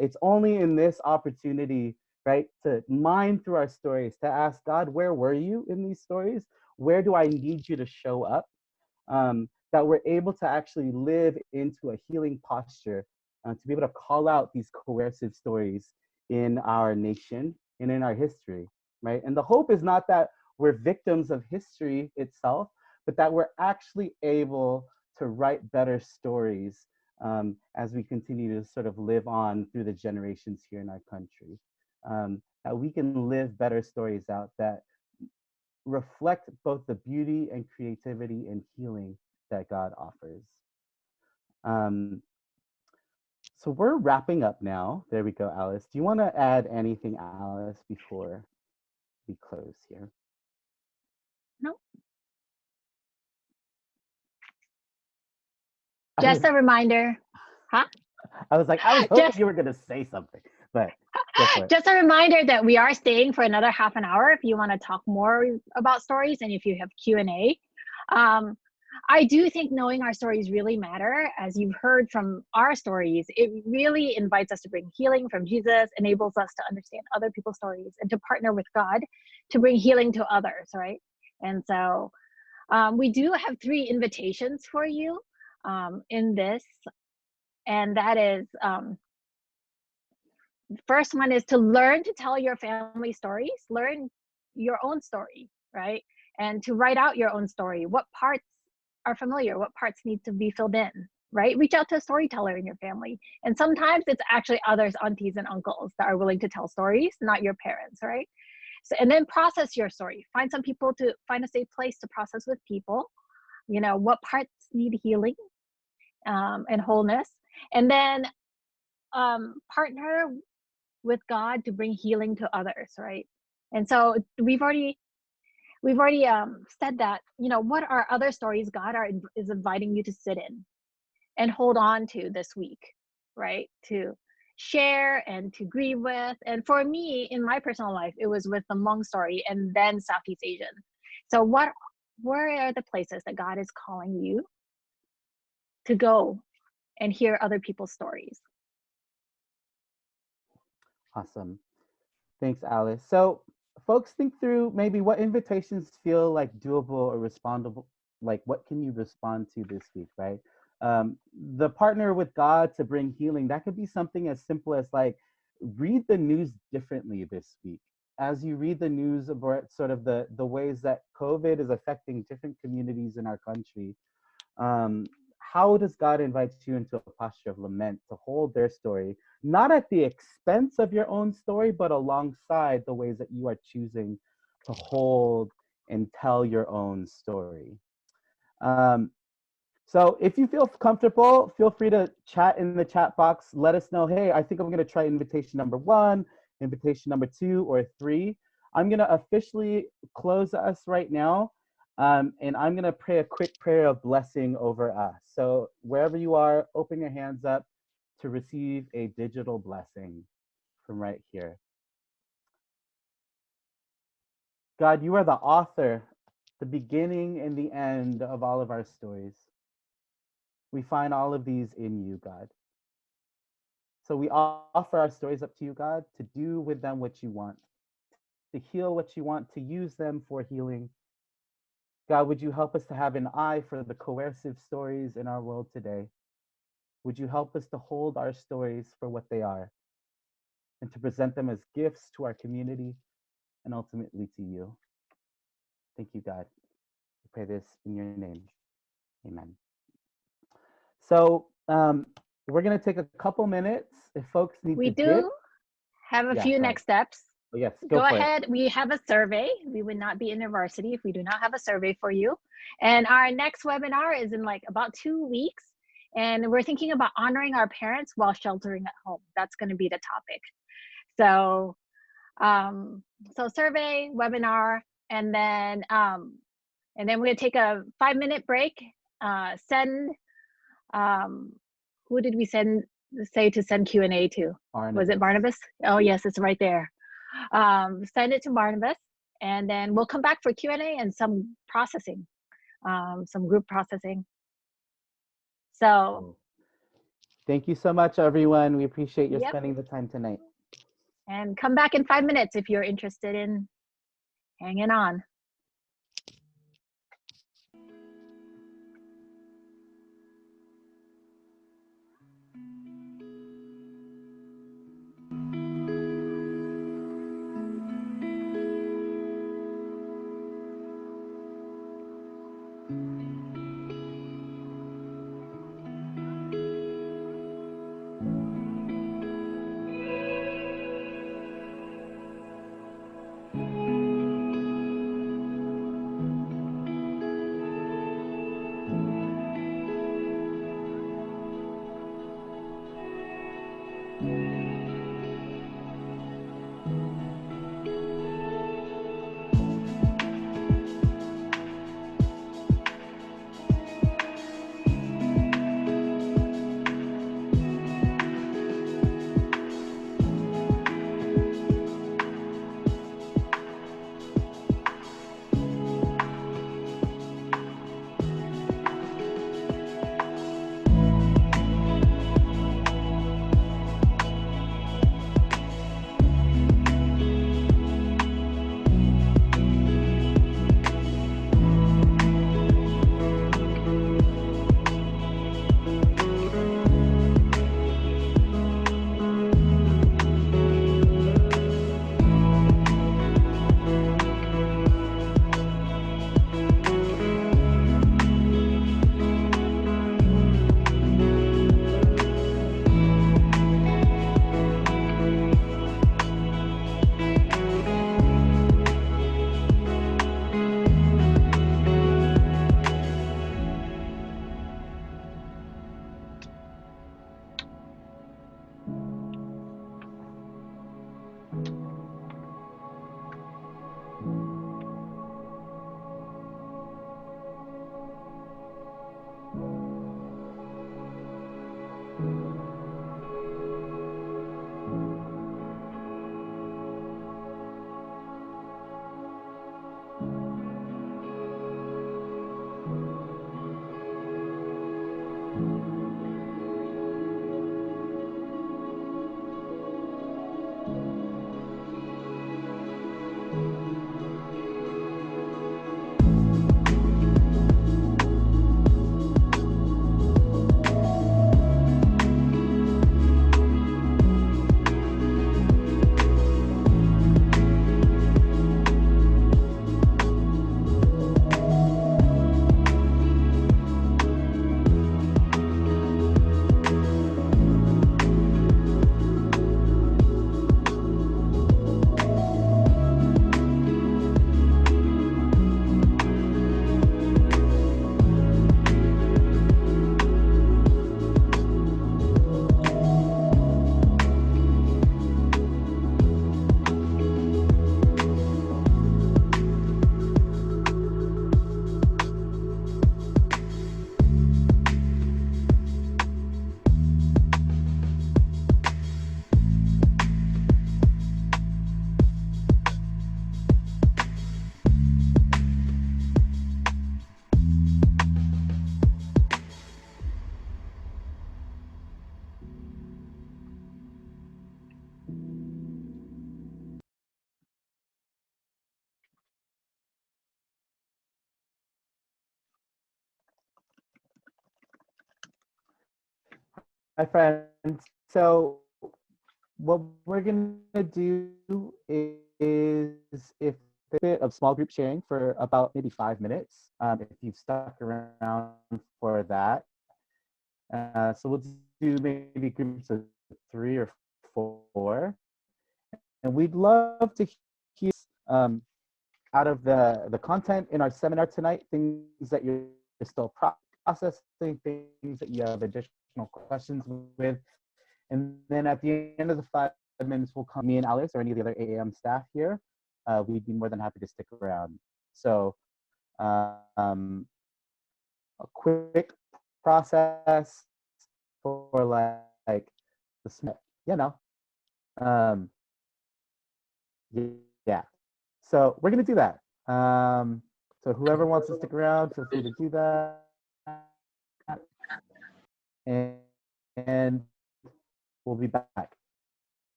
It's only in this opportunity, right, to mine through our stories, to ask God, where were you in these stories? Where do I need you to show up? That we're able to actually live into a healing posture, to be able to call out these coercive stories in our nation and in our history, right? And the hope is not that we're victims of history itself, but that we're actually able to write better stories as we continue to sort of live on through the generations here in our country. That we can live better stories out that reflect both the beauty and creativity and healing that God offers. Um, so we're wrapping up now. There we go, Alice. Do you want to add anything, Alice, before we close here? No. Just a reminder. Huh? I was like, I was hoping Just you were going to say something, but go for it. just a reminder that we are staying for another half an hour if you want to talk more about stories and if you have Q&A. I do think knowing our stories really matter. As you've heard from our stories, it really invites us to bring healing from Jesus, enables us to understand other people's stories and to partner with God to bring healing to others, right? And so we do have 3 invitations for you in this. And that is, first one is to learn to tell your family stories, learn your own story, right? And to write out your own story. What parts are familiar? What parts need to be filled in, right? Reach out to a storyteller in your family. And sometimes it's actually others, aunties and uncles that are willing to tell stories, not your parents, right? So, and then process your story. Find a safe place to process with people. You know, what parts need healing and wholeness. And then partner with God to bring healing to others, right? And so we've already said that, you know, what are other stories God is inviting you to sit in and hold on to this week, right? To share and to grieve with. And for me, in my personal life, it was with the Hmong story and then Southeast Asian. So where are the places that God is calling you to go and hear other people's stories? Awesome. Thanks, Alice. So, folks, think through maybe what invitations feel like doable or respondable. Like, what can you respond to this week, right? The partner with God to bring healing, that could be something as simple as like read the news differently this week. As you read the news about sort of the ways that COVID is affecting different communities in our country, um, how does God invite you into a posture of lament to hold their story, not at the expense of your own story, but alongside the ways that you are choosing to hold and tell your own story. Um, so if you feel comfortable, feel free to chat in the chat box. Let us know, hey, I think I'm going to try invitation number 1, invitation number 2, or 3. I'm going to officially close us right now. And I'm going to pray a quick prayer of blessing over us. So wherever you are, open your hands up to receive a digital blessing from right here. God, you are the author, the beginning and the end of all of our stories. We find all of these in you, God. So we offer our stories up to you, God, to do with them what you want, to heal what you want, to use them for healing. God, would you help us to have an eye for the coercive stories in our world today? Would you help us to hold our stories for what they are and to present them as gifts to our community and ultimately to you? Thank you, God. We pray this in your name. Amen. So we're going to take a couple minutes if folks need We to dip. do have a Yeah, few go next ahead. steps. Oh, yes, Go for ahead. We have a survey. We would not be in university if we do not have a survey for you. And our next webinar is in like about 2 weeks. And we're thinking about honoring our parents while sheltering at home. That's going to be the topic. So, so survey, webinar, and then we're going to take a 5-minute break. Send, who did we say to send Q&A to? Barnabas. Was it Barnabas? Oh, yes, it's right there. Send it to Barnabas, and then we'll come back for Q&A and some processing, some group processing. So thank you so much, everyone. We appreciate your yep. spending the time tonight. And come back in 5 minutes if you're interested in hanging on. my friends. So what we're gonna do is if a bit of small group sharing for about maybe 5 minutes, if you've stuck around for that. So we'll do maybe groups of 3 or 4, and we'd love to hear out of the content in our seminar tonight, things that you're still processing, things that you have additional questions with. And then at the end of the 5 minutes, we'll come, me and Alex or any of the other AAM staff here. We'd be more than happy to stick around. So a quick process for like the, you know, um, yeah. So we're gonna do that. So whoever wants to stick around, feel free to do that. And, and we'll be back.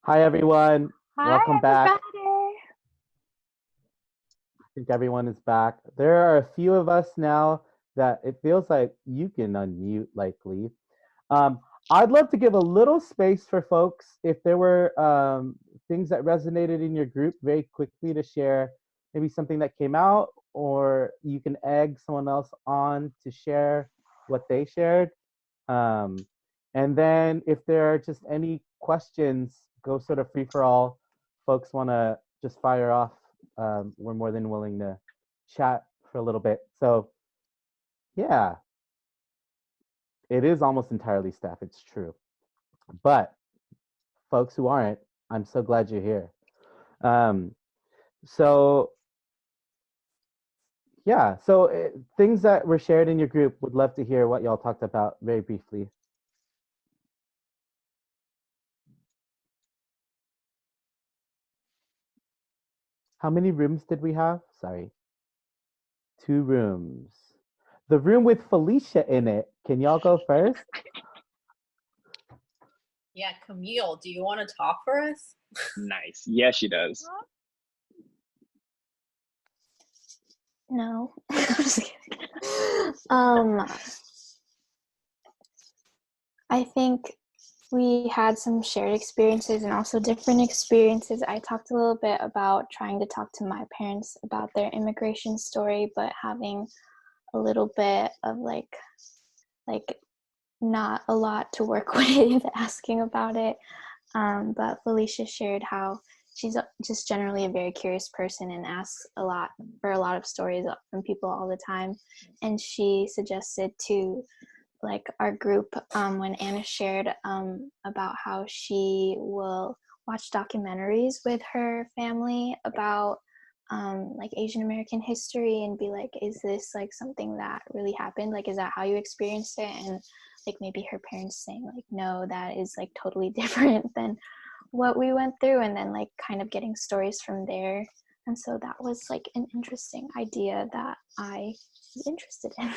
Hi, everyone. Hi, Welcome back. everybody. I think everyone is back. There are a few of us now that it feels like you can unmute likely. I'd love to give a little space for folks if there were things that resonated in your group very quickly to share, maybe something that came out, or you can egg someone else on to share what they shared. And then if there are just any questions, go sort of free for all. Folks want to just fire off. We're more than willing to chat for a little bit. So yeah, it is almost entirely staff. It's true. But folks who aren't, I'm so glad you're here. So yeah, so things that were shared in your group, would love to hear what y'all talked about very briefly. How many rooms did we have? Sorry. 2 rooms. The room with Felicia in it. Can y'all go first? Yeah, Camille, do you want to talk for us? Nice. Yeah, she does. No. I think we had some shared experiences and also different experiences. I talked a little bit about trying to talk to my parents about their immigration story, but having a little bit of like not a lot to work with asking about it. But Felicia shared how she's just generally a very curious person and asks a lot of stories from people all the time. And she suggested to like our group when Anna shared about how she will watch documentaries with her family about like Asian American history and be like, is this like something that really happened? Like, is that how you experienced it? And like maybe her parents saying like, no, that is like totally different than what we went through, and then like kind of getting stories from there. And so that was like an interesting idea that I was interested in.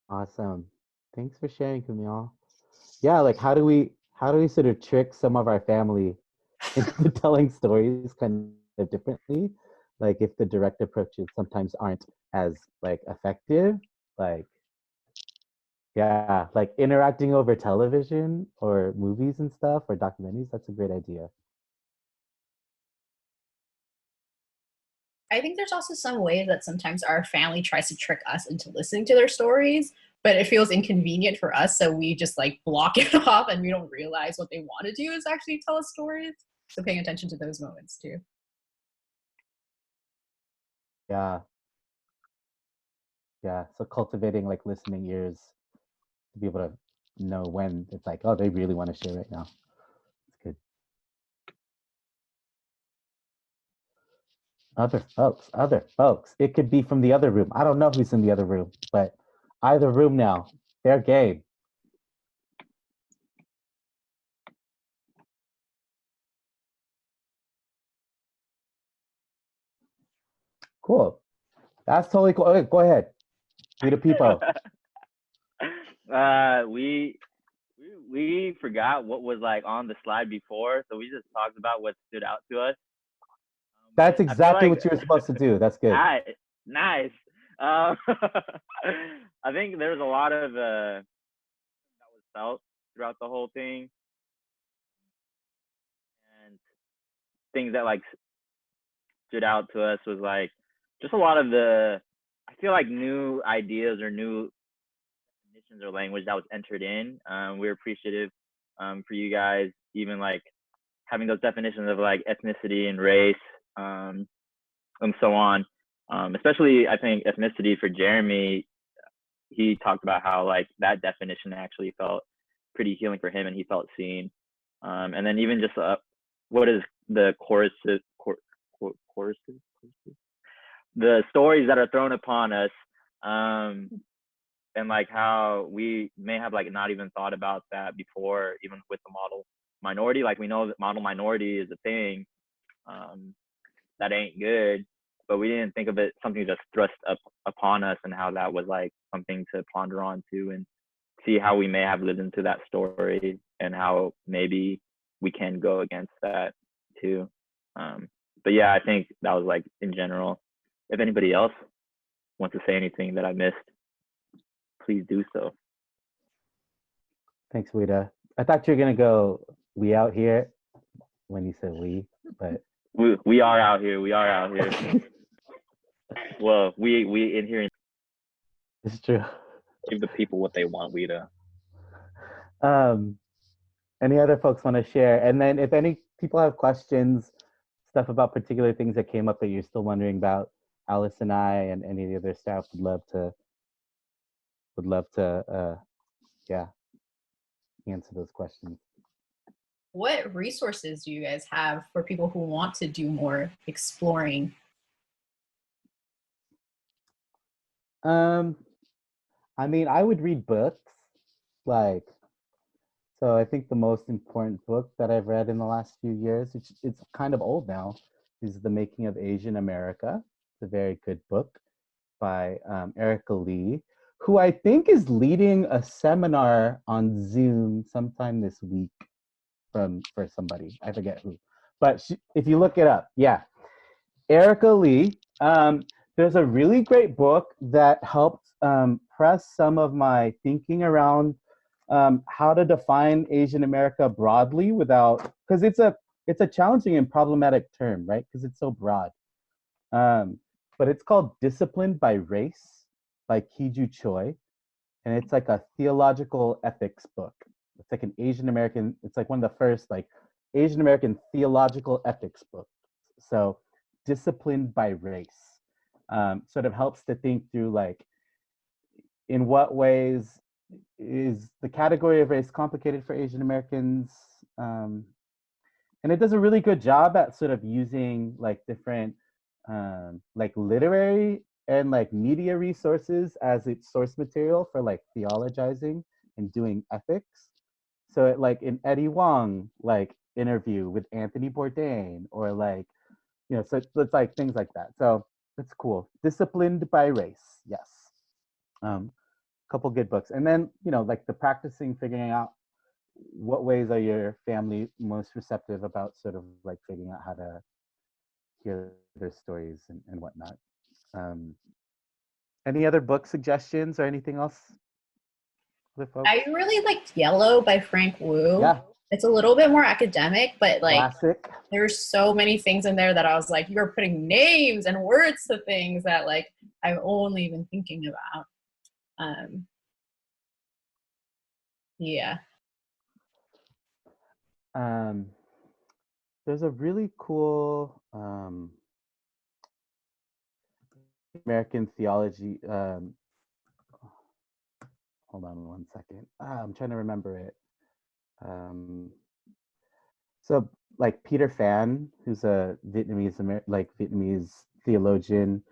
Awesome. Thanks for sharing, Camille. Yeah, like how do we sort of trick some of our family into telling stories kind of differently? Like if the direct approaches sometimes aren't as like effective, like yeah, like interacting over television or movies and stuff or documentaries, that's a great idea. I think there's also some ways that sometimes our family tries to trick us into listening to their stories, but it feels inconvenient for us, so we just like block it off and we don't realize what they want to do is actually tell us stories. So paying attention to those moments too. Yeah. Yeah. So cultivating like listening ears to be able to know when it's like, oh, they really want to share right now. It's good. Other folks. It could be from the other room. I don't know who's in the other room, but either room now, they're game. Cool. That's totally cool. Okay, go ahead. Be the people. We forgot what was like on the slide before, so we just talked about what stood out to us. That's I feel exactly like what you were supposed to do. That's good. nice. I think there's a lot of that was felt throughout the whole thing, and things that like stood out to us was like just a lot of the, I feel like, new ideas or new definitions or language that was entered in. We're appreciative for you guys even like having those definitions of like ethnicity and race, and so on. Especially I think ethnicity for Jeremy, he talked about how like that definition actually felt pretty healing for him and he felt seen. And then even just what is the choruses, the stories that are thrown upon us, and like how we may have like not even thought about that before, even with the model minority. Like we know that model minority is a thing, that ain't good, but we didn't think of it something just thrust up upon us, and how that was like something to ponder on to and see how we may have lived into that story and how maybe we can go against that too. But yeah, I think that was like in general. If anybody else wants to say anything that I missed, please do so. Thanks, Wida. I thought you were gonna go we out here when you said we, but We are out here. We are out here. Well, we in here. it's true. Give the people what they want. We to. Any other folks want to share? And then if any people have questions, stuff about particular things that came up that you're still wondering about, Alice and I and any of the other staff would love to yeah, answer those questions. What resources do you guys have for people who want to do more exploring? I mean, I would read books. Like, so I think the most important book that I've read in the last few years, it's kind of old now, is The Making of Asian America. It's a very good book by Erica Lee, who I think is leading a seminar on Zoom sometime this week for somebody. I forget who. But if you look it up, yeah. Erica Lee, there's a really great book that helped press some of my thinking around how to define Asian America broadly without, because it's a challenging and problematic term, right? Because it's so broad. But it's called Disciplined by Race by Kiju Choi. And it's like a theological ethics book. It's like an Asian American, it's like one of the first like Asian American theological ethics books. So Disciplined by Race sort of helps to think through like, in what ways is the category of race complicated for Asian Americans? And it does a really good job at sort of using like different like literary and like media resources as its source material for like theologizing and doing ethics. So it, like in Eddie Wong, like interview with Anthony Bourdain, or like, you know, so it's like things like that. So it's cool. Disciplined by Race, yes. Couple good books. And then, you know, like the practicing, figuring out what ways are your family most receptive about sort of like figuring out how to hear their stories and whatnot. Any other book suggestions or anything else? I really liked Yellow by Frank Wu. Yeah. It's a little bit more academic, but like Classic. there's so many things in there that I was like, you're putting names and words to things that like I've only been thinking about. Yeah. There's a really cool American theology. Hold on one second. I'm trying to remember it. So like Peter Phan, who's a Vietnamese theologian,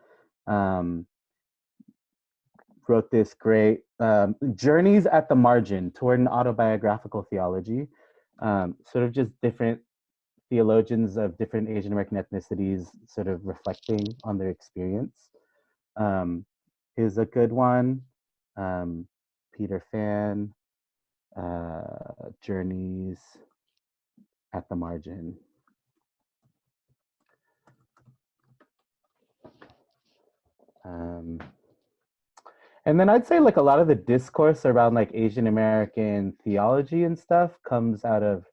wrote this great Journeys at the Margin toward an autobiographical theology, sort of just different theologians of different Asian American ethnicities sort of reflecting on their experience. Is a good one. Peter Phan, Journeys at the Margin. And then I'd say like a lot of the discourse around like Asian American theology and stuff comes out of,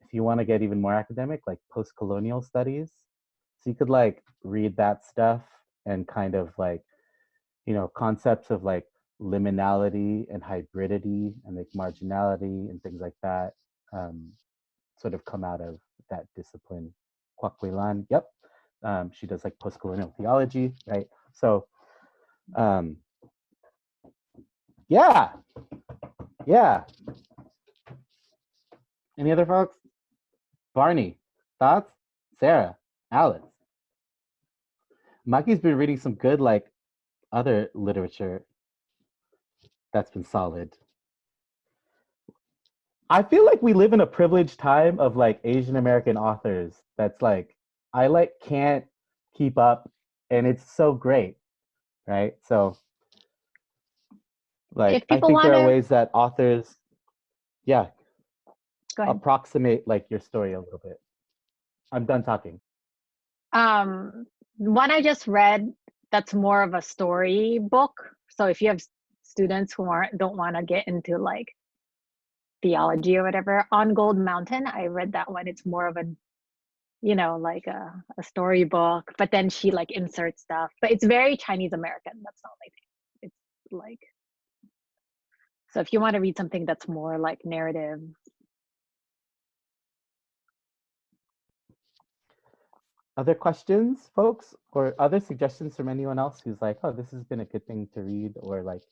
if you want to get even more academic, like post-colonial studies. So you could like read that stuff and kind of like, you know, concepts of like liminality and hybridity and like marginality and things like that sort of come out of that discipline. Kwak Lan, yep. She does like post-colonial theology, right? So yeah, yeah. Any other folks? Barney, thoughts? Sarah, Alex. Maki's been reading some good like other literature that's been solid. I feel like we live in a privileged time of like Asian American authors that's like I like can't keep up and it's so great, right? So like If I people think want there are to, ways that authors, yeah, go ahead. approximate like your story a little bit. I'm done talking. One I just read that's more of a story book. So if you have students who don't want to get into like theology or whatever, On Gold Mountain, I read that one. It's more of a, you know, like a story book, but then she like inserts stuff. But it's very Chinese American. That's not my thing. It's like, so if you want to read something that's more like narrative. Other questions, folks, or other suggestions from anyone else who's like, oh, this has been a good thing to read or like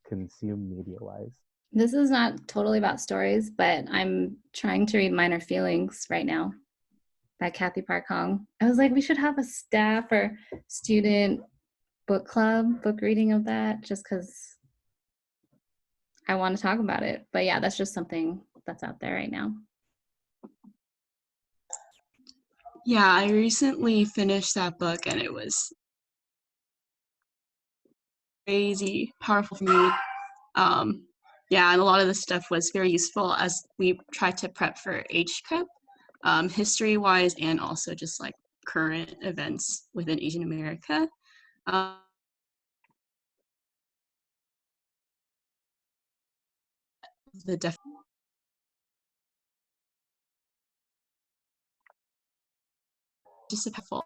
consume media wise? This is not totally about stories, but I'm trying to read Minor Feelings right now by Kathy Park Hong. I was like, we should have a staff or student book club, book reading of that, just because I want to talk about it. But yeah, that's just something that's out there right now. Yeah, I recently finished that book and it was crazy powerful for me. Yeah, and a lot of the stuff was very useful as we tried to prep for HCUP, history-wise, and also just like current events within Asian America. The just a powerful.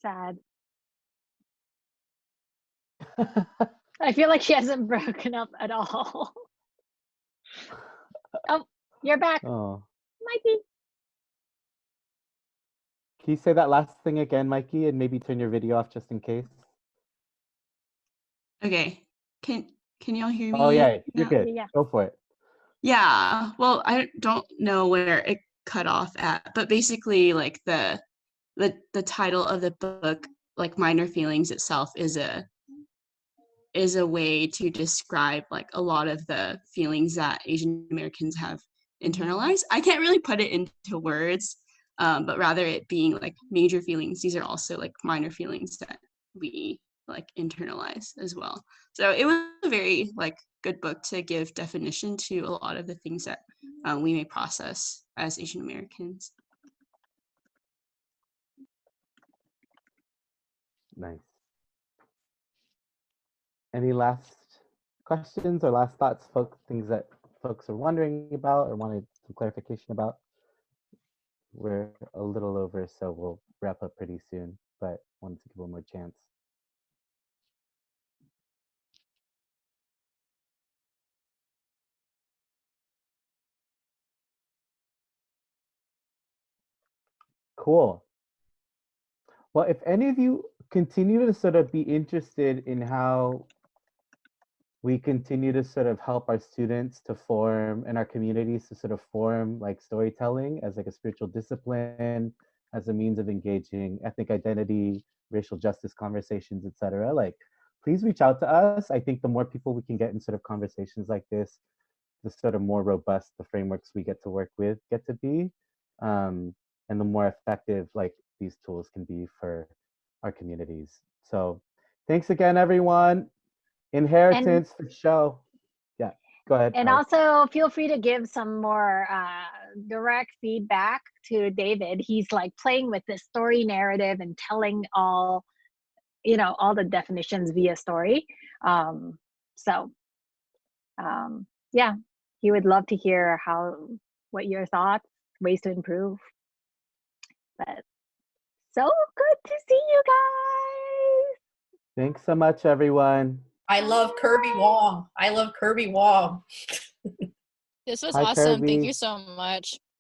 Sad. I feel like she hasn't broken up at all. Oh, you're back, Oh, Mikey. can you say that last thing again, Mikey, and maybe turn your video off just in case? Okay, can y'all hear me? Oh yeah, you're now? good. Yeah. Go for it. Yeah, well, I don't know where it cut off at, but basically, like the title of the book, like Minor Feelings itself, is a way to describe like a lot of the feelings that Asian Americans have internalized. I can't really put it into words, but rather it being like major feelings. These are also like minor feelings that we like internalize as well. So it was a very like good book to give definition to a lot of the things that we may process as Asian Americans. Nice. Any last questions or last thoughts, folks? Things that folks are wondering about or wanted some clarification about? We're a little over, so we'll wrap up pretty soon, but wanted to give one more chance. Cool. Well, if any of you continue to sort of be interested in how we continue to sort of help our students to form and our communities to sort of form like storytelling as like a spiritual discipline, as a means of engaging ethnic identity, racial justice conversations, etc., like please reach out to us. I think the more people we can get in sort of conversations like this, the sort of more robust the frameworks we get to work with get to be. and the more effective like these tools can be for our communities. So thanks again, everyone. Inheritance for show. Yeah, go ahead. And Alex. also feel free to give some more direct feedback to David. He's like playing with this story narrative and telling all, you know, all the definitions via story. Yeah, he would love to hear what your thoughts, ways to improve. But so good to see you guys. Thanks so much, everyone. I love Kirby Wong. I love Kirby Wong. This was Hi, awesome. Thank Kirby. you so much.